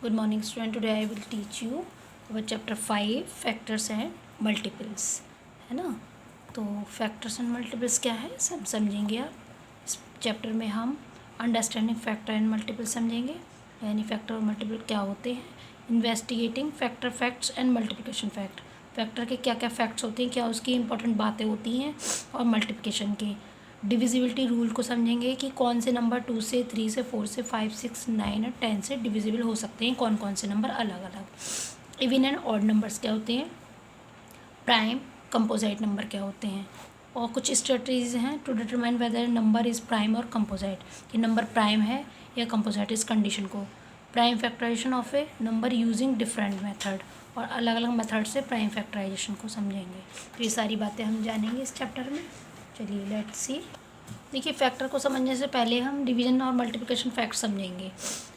Good morning student. Today I will teach you our chapter 5 factors and multiples, है ना। तो factors and multiples क्या है सब समझेंगे आप। इस चैप्टर में हम अंडरस्टैंडिंग फैक्टर एंड मल्टीपल समझेंगे, यानी फैक्टर और मल्टीपल क्या होते हैं, investigating factor facts and multiplication fact, factor के क्या क्या फैक्ट्स होते हैं, क्या उसकी इंपॉर्टेंट बातें होती हैं, और मल्टीप्लिकेशन के डिविजिबिलिटी रूल को समझेंगे कि कौन से नंबर 2 से 3 से 4 से 5 6 9 और 10 से डिविजिबल हो सकते हैं, कौन कौन से नंबर अलग अलग। इवन एंड ऑड नंबर्स क्या होते हैं, प्राइम कंपोजिट नंबर क्या होते हैं, और कुछ स्ट्रेटजीज हैं to determine whether number is prime or composite, कि नंबर प्राइम है या कंपोजिट, इस कंडीशन को। Prime factorisation of a number using different method, और अलग अलग मेथड से प्राइम फैक्टराइजेशन को समझेंगे। तो ये सारी बातें हम जानेंगे इस चैप्टर में। चलिए लेट्स सी। देखिए फैक्टर को समझने से पहले हम डिवीजन और मल्टीप्लिकेशन फैक्ट समझेंगे,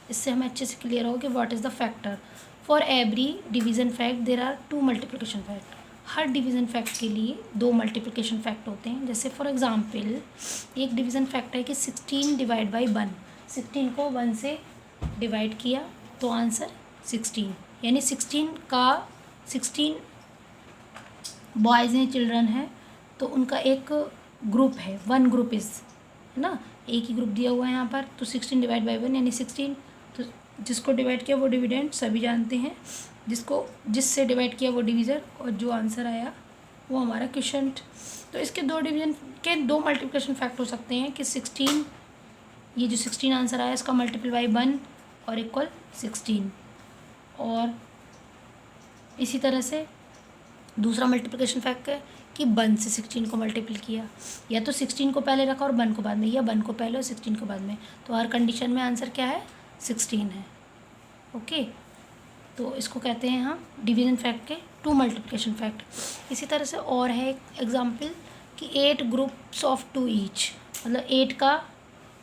इससे हमें अच्छे से क्लियर हो कि what is the factor. For every division fact there are 2 multiplication fact. हर डिवीजन फैक्ट के लिए 2 मल्टीप्लिकेशन फैक्ट होते हैं। जैसे फॉर एग्जांपल एक डिवीजन फैक्ट है कि 16 डिवाइड बाई 1, 16 को 1 से डिवाइड किया तो आंसर 16, यानी 16 बॉयज़ हैं, चिल्ड्रन हैं, तो उनका एक ग्रुप है, 1 ग्रुप इज़, है ना, एक ही ग्रुप दिया हुआ है यहाँ पर। तो 16 डिवाइड बाई 1 यानी 16। तो जिसको डिवाइड किया वो डिविडेंड, सभी जानते हैं, जिससे डिवाइड किया वो डिवीज़र, और जो आंसर आया वो हमारा क्वोशिएंट। तो इसके 2 डिवीजन के 2 मल्टीप्लिकेशन फैक्ट हो सकते हैं कि 16, ये जो 16 आंसर आया इसका मल्टीपल बाई 1 और इक्वल 16। और इसी तरह से दूसरा मल्टीप्लिकेशन फैक्ट है कि 1 से 16 को मल्टीपल किया, या तो 16 को पहले रखा और 1 को बाद में, या 1 को पहले और 16 को बाद में, तो हर कंडीशन में आंसर क्या है 16 है। ओके, तो इसको कहते हैं हम डिवीजन फैक्ट के 2 मल्टीप्लिकेशन फैक्ट। इसी तरह से और है एक एग्जांपल कि 8 ग्रुप्स ऑफ 2 ईच, मतलब 8 का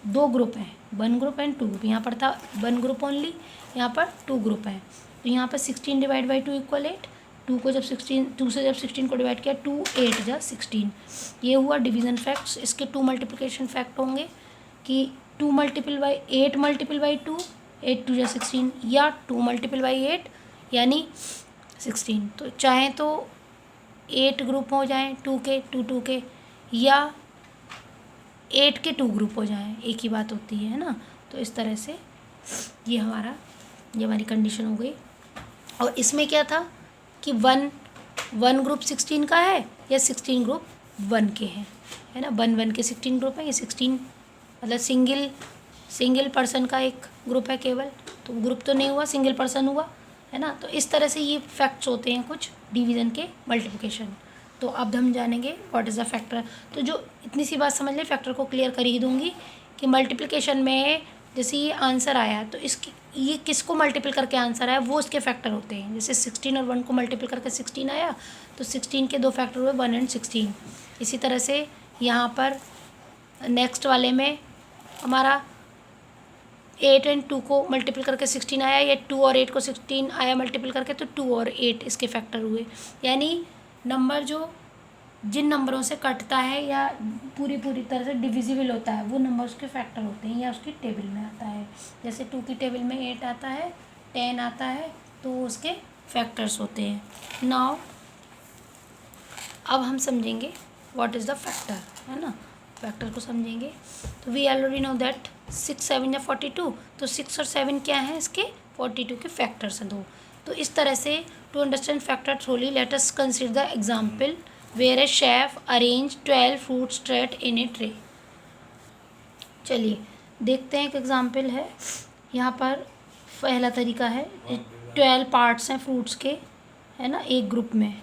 2 ग्रुप हैं, 1 ग्रुप एंड 2 ग्रुप। यहाँ पर था 1 ग्रुप ओनली, यहाँ पर 2 ग्रुप हैं। तो यहाँ पर 16 डिवाइड बाई 2 इक्वल 8। 2 से जब 16 को डिवाइड किया 2 8 जा 16, ये हुआ डिवीजन फैक्ट्स। इसके 2 मल्टीप्लिकेशन फैक्ट होंगे कि 2 मल्टीपल बाई 8 मल्टीपल बाई 2, 8 2 जा 16, या 2 मल्टीपल बाई 8 यानी 16। तो चाहें तो 8 ग्रुप हो जाएं 2 के, 2 के, या 8 के 2 ग्रुप हो जाएं, एक ही बात होती है ना। तो इस तरह से ये हमारी कंडीशन हो गई। और इसमें क्या था कि 1 ग्रुप 16 का है या 16 ग्रुप 1 के हैं, है ना। 1 के 16 ग्रुप है, ये 16 मतलब सिंगल पर्सन का एक ग्रुप है केवल, तो ग्रुप तो नहीं हुआ, सिंगल पर्सन हुआ, है ना। तो इस तरह से ये फैक्ट्स होते हैं कुछ डिवीज़न के मल्टीप्लिकेशन। तो अब हम जानेंगे व्हाट इज़ द फैक्टर। तो जो इतनी सी बात समझ ले, फैक्टर को क्लियर कर ही दूँगी कि मल्टीप्लिकेशन में जैसे ये आंसर आया तो इसकी ये किसको मल्टीपल करके आंसर आया वो इसके फैक्टर होते हैं। जैसे 16 और 1 को मल्टीपल करके 16 आया, तो 16 के 2 फैक्टर हुए 1 एंड 16। इसी तरह से यहाँ पर नेक्स्ट वाले में हमारा 8 एंड 2 को मल्टीपल करके 16 आया, या 2 और 8 को 16 आया मल्टीपल करके, तो 2 और 8 इसके फैक्टर हुए। यानी नंबर जो जिन नंबरों से कटता है या पूरी तरह से डिविजिबल होता है वो नंबर उसके फैक्टर होते हैं, या उसकी टेबल में आता है। जैसे 2 की टेबल में 8 आता है, 10 आता है, तो उसके फैक्टर्स होते हैं। नाउ अब हम समझेंगे व्हाट इज़ द फैक्टर, है ना। फैक्टर को समझेंगे तो वी ऑलरेडी नो दैट 6 7 या 42, तो 6 और 7 क्या हैं इसके 42 के फैक्टर्स हैं 2। तो इस तरह से to understand factor thoroughly let us consider the example where a chef arrange 12 fruit straight in a tray. चलिए देखते हैं एक एग्जाम्पल है। यहाँ पर पहला तरीका है 12 पार्ट्स हैं फ्रूट्स के, है ना, एक ग्रुप में।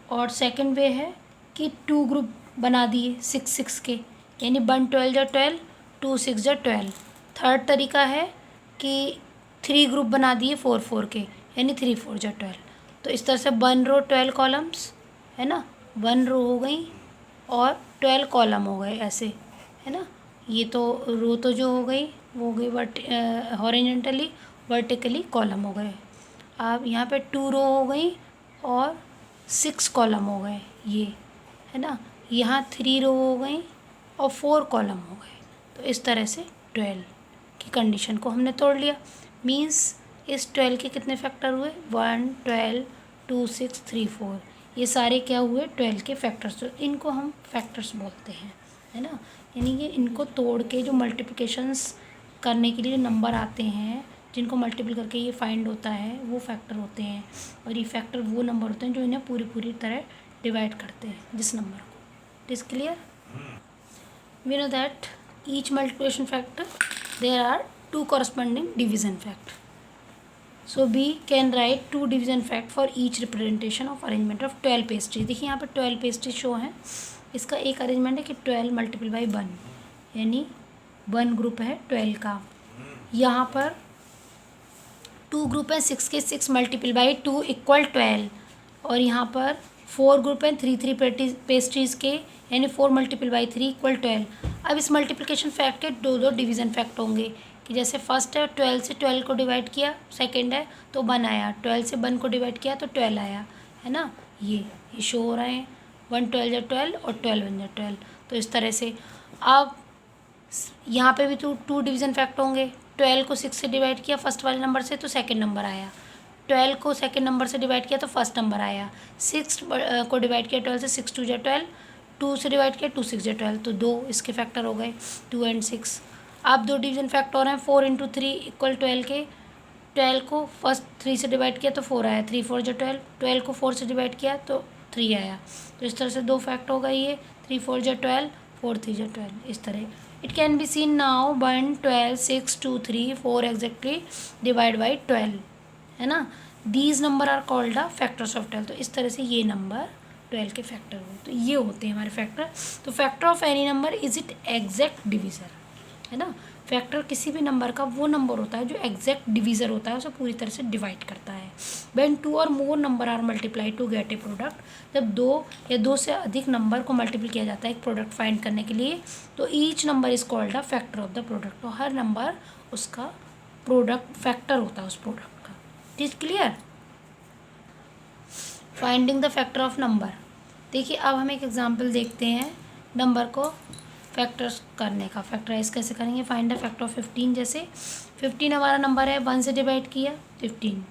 और सेकंड वे है कि 2 ग्रुप बना दिए 6 6 के, यानी 1 12 जा 12, 2 6 जा 12। थर्ड तरीका है कि 3 ग्रुप बना दिए 4 4 के, यानी 3 4 जा 12। तो इस तरह से 1 रो 12 कॉलम्स, है ना, 1 रो हो गई और 12 कॉलम हो गए ऐसे, है ना। ये तो रो तो जो हो गई वो हो गई हॉरिजॉन्टली, वर्टिकली कॉलम हो गए। अब यहाँ पे 2 रो हो गई और 6 कॉलम हो गए, ये, है ना। यहाँ 3 रो हो गई और 4 कॉलम हो गए। तो इस तरह से 12 की कंडीशन को हमने तोड़ लिया। मीन्स इस 12 के कितने फैक्टर हुए, 1, 12, 2, 6, 3, 4, ये सारे क्या हुए 12 के फैक्टर्स। तो इनको हम फैक्टर्स बोलते हैं, है ना। यानी कि इनको तोड़ के जो मल्टीप्लिकेशंस करने के लिए नंबर आते हैं, जिनको मल्टीपल करके ये फाइंड होता है, वो फैक्टर होते हैं। और ये फैक्टर वो नंबर होते हैं जो इन्हें पूरी तरह डिवाइड करते हैं जिस नंबर को। It is clear. We know that each multiplication factor there are 2 corresponding division fact. So B can write 2 division fact for each representation of arrangement of 12 pastries. देखिए यहाँ पर 12 पेस्ट्री शो है। इसका एक अरेंजमेंट है कि 12 multiple by 1, यानी 1 group है 12 का। यहाँ पर 2 ग्रुप है 6 के, 6 मल्टीपल बाई 2 इक्वल 12। और यहाँ पर 4 ग्रुप हैं 3 पेस्ट्रीज़ के, यानी 4 मल्टीपल बाई 3 इक्वल 12। अब इस मल्टीप्लिकेशन फैक्ट के 2 डिवीज़न फैक्ट होंगे कि जैसे फर्स्ट है 12 से 12 को डिवाइड किया, सेकंड है तो 1 आया, 12 से 1 को डिवाइड किया तो 12 आया, है ना। ये शो हो रहे हैं 1 12 या 12 और 12 1 या 12। तो इस तरह से अब यहाँ पे भी 2 डिवीज़न फैक्ट होंगे। 12 को 6 से डिवाइड किया फर्स्ट वाले नंबर से तो सेकेंड नंबर आया, 12 को सेकेंड नंबर से डिवाइड किया तो फर्स्ट नंबर आया, 6 को डिवाइड किया 12 से 6 2 या 12, 2 से डिवाइड किया 2 6 या 12, तो 2 इसके फैक्टर हो गए 2 और 6। अब 2 डिवीज़न फैक्ट हो रहे हैं 4 × 3 इक्वल 12 के। 12 को फर्स्ट 3 से डिवाइड किया तो 4 आया, 3 4 जो 12, 12 को 4 से डिवाइड किया तो 3 आया। तो इस तरह से 2 फैक्ट हो गए ये, 3 4 जो 12, 4 3 जो 12, इस तरह। It can be seen now 1 12 6 2 3 4 exactly divide by 12, है ना। These numbers are called the factors of 12। तो इस तरह से ये नंबर 12 के फैक्टर हुए, तो ये होते हैं हमारे फैक्टर। तो factor of any number is it exact divisor, है ना। फैक्टर किसी भी नंबर का वो नंबर होता है जो एग्जैक्ट डिवीज़र होता है, उसे पूरी तरह से डिवाइड करता है। When 2 or more numbers are multiply to get a product, जब 2 या 2 से अधिक नंबर को मल्टीप्लाई किया जाता है एक प्रोडक्ट फाइंड करने के लिए, तो each number is called a factor of the product. तो हर नंबर उसका प्रोडक्ट फैक्टर होता है उस प्रोडक्ट का। It is clear. Finding the factor of number. देखिए अब हम एक एग्जांपल देखते हैं नंबर को फैक्टर्स करने का। फैक्टराइज कैसे करेंगे, फाइंड द फैक्टर ऑफ 15। जैसे 15 हमारा नंबर है, 1 से डिवाइड किया 15।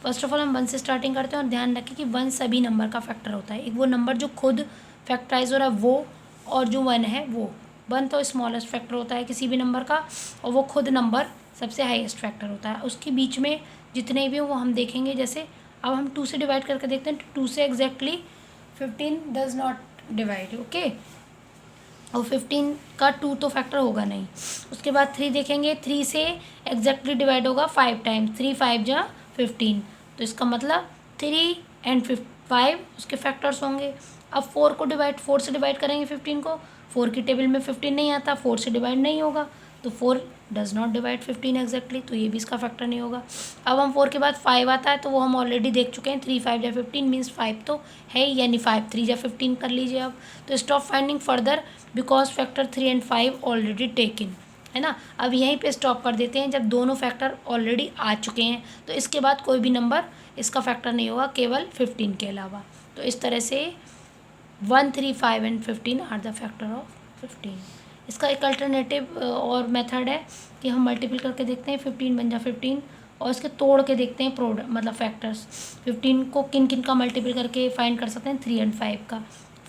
फर्स्ट ऑफ ऑल हम 1 से स्टार्टिंग करते हैं और ध्यान रखें कि 1 सभी नंबर का फैक्टर होता है। एक वो नंबर जो खुद फैक्टराइज हो रहा है वो, और जो 1 है वो। 1 तो स्मॉलेस्ट फैक्टर होता है किसी भी नंबर का, और वो खुद नंबर सबसे हाईएस्ट फैक्टर होता है। उसके बीच में जितने भी वो हम देखेंगे। जैसे अब हम 2 से डिवाइड करके देखते हैं, तो 2 से exactly 15 does not divide, okay. और 15 का 2 तो फैक्टर होगा नहीं। उसके बाद 3 देखेंगे, 3 से एग्जैक्टली डिवाइड होगा 5 टाइम्स, 3 5 जा 15। तो इसका मतलब 3 एंड 5 उसके फैक्टर्स होंगे। अब 4 से डिवाइड करेंगे 15 को, 4 की टेबल में 15 नहीं आता, 4 से डिवाइड नहीं होगा, तो 4 डज नॉट डिवाइड 15 एग्जैक्टली, तो ये भी इसका फैक्टर नहीं होगा। अब हम 4 के बाद 5 आता है, तो वो हम ऑलरेडी देख चुके हैं, 3 5 या 15 मीन्स 5 तो है ही, यानी 5 3 या 15 कर लीजिए अब। तो stop finding further because factor 3 and 5 already taken, है ना। अब यहीं पे स्टॉप कर देते हैं जब दोनों फैक्टर ऑलरेडी आ चुके हैं। तो इसके बाद कोई भी नंबर इसका फैक्टर नहीं होगा, केवल 15 के अलावा। तो इस तरह से 1 3 5 and 15 are the factor of 15। इसका एक अल्टरनेटिव और मेथड है कि हम मल्टीपल करके देखते हैं, 15 बन जा 15, और इसके तोड़ के देखते हैं प्रोडक्ट मतलब फैक्टर्स। 15 को किन किन का मल्टीपल करके फाइंड कर सकते हैं, 3 एंड 5 का,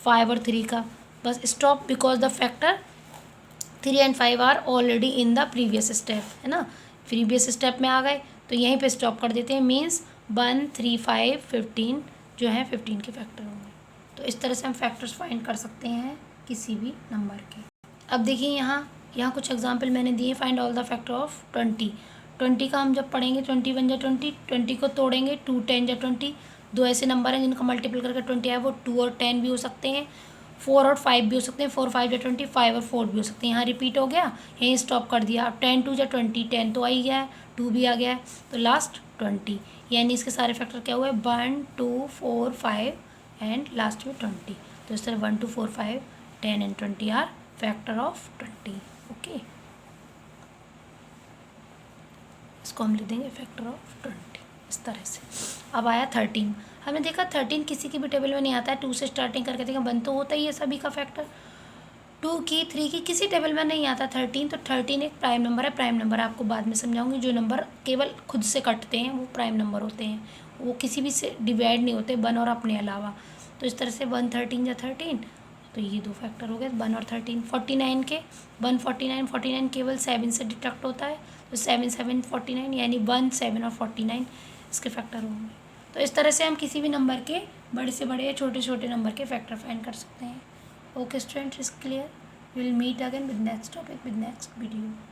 5 और 3 का। बस stop because the factor 3 and 5 are already in the previous step, है ना। प्रीवियस स्टेप में आ गए तो यहीं पे स्टॉप कर देते हैं। मीन्स 1 3 5 15 जो है 15 के फैक्टर होंगे। तो इस तरह से हम फैक्टर्स फाइंड कर सकते हैं किसी भी नंबर के। अब देखिए यहाँ कुछ एग्जांपल मैंने दिए। Find all the factor of 20। 20 का हम जब पढ़ेंगे 20 1 जा 20, 20 को तोड़ेंगे 2 10 जा 20। 2 ऐसे नंबर हैं जिनका मल्टीपल करके 20 आया, वो 2 और 10 भी हो सकते हैं, 4 और 5 भी हो सकते हैं, 4 5 या 20, 5 और 4 भी हो सकते हैं। यहाँ रिपीट हो गया, यहीं स्टॉप कर दिया। अब 10 2 जा 20, 10 तो आ ही गया है, 2 भी आ गया है, तो लास्ट 20, यानी इसके सारे फैक्टर क्या हुए, 1 2 4 5 एंड लास्ट में 20। तो इस तरह 1 2 4 5 10 and 20 are factor of 20, okay. इसको हम लिख देंगे फैक्टर ऑफ 20 इस तरह से। अब आया 13। हमने देखा 13 किसी की भी टेबल में नहीं आता है। 2 से स्टार्टिंग करके देखा 1 तो होता ही है सभी का फैक्टर। 2 की, 3 की किसी टेबल में नहीं आता 13, तो 13 एक प्राइम नंबर है। प्राइम नंबर आपको बाद में समझाऊंगी। जो नंबर केवल खुद से कटते हैं वो प्राइम नंबर होते हैं, वो किसी भी से डिवाइड नहीं होते, 1 और अपने अलावा। तो इस तरह से 1 13 या 13, तो ये 2 फैक्टर हो गए 1 और 13। 49 के 1 49, 49 केवल 7 से डिडक्ट होता है, तो 7 7 49 यानी 1 7 और 49 इसके फैक्टर होंगे। तो इस तरह से हम किसी भी नंबर के बड़े से बड़े या छोटे छोटे नंबर के फैक्टर फाइंड कर सकते हैं। Okay students, is clear. We will meet again with next topic with next video.